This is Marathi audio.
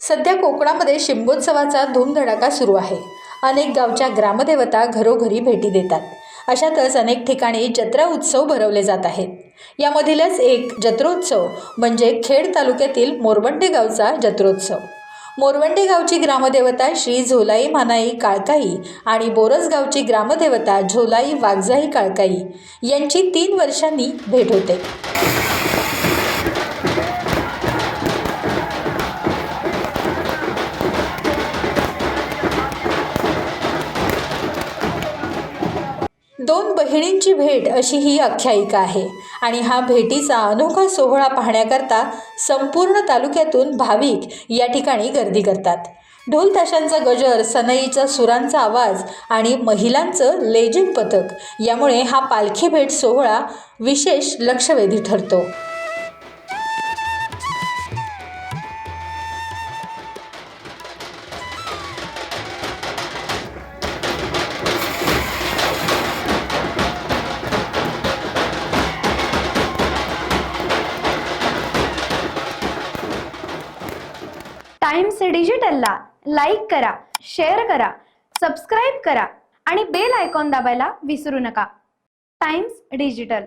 सध्या कोकणामध्ये शिमगोत्सवाचा धूमधडाका सुरू आहे। अनेक गावच्या ग्रामदेवता घरोघरी भेटी देतात। अशातच अनेक ठिकाणी जत्रा उत्सव भरवले जात आहेत। यामधीलच एक जत्रोत्सव म्हणजे खेड तालुक्यातील मोरवंडे गावचा जत्रोत्सव। मोरवंडे गावची ग्रामदेवता श्री झोलाई मानाई काळकाई आणि बोरस गावची ग्रामदेवता झोलाई वाघजाई काळकाई यांची 3 वर्षांनी भेट होते। दोन बहिणींची भेट अशी ही आख्यायिका आहे आणि हा भेटीचा अनोखा सोहळा पाहण्याकरता संपूर्ण तालुक्यातून भाविक या ठिकाणी गर्दी करतात। ढोल ताशांचा गजर, सनईचा सुरांचा आवाज आणि महिलांचं लेझिम पथक यामुळे हा पालखी भेट सोहळा विशेष लक्षवेधी ठरतो। टाइम्स डिजिटलला लाईक करा, शेअर करा, सबस्क्राईब करा आणि बेल आयकॉन दाबायला विसरू नका। Times digital.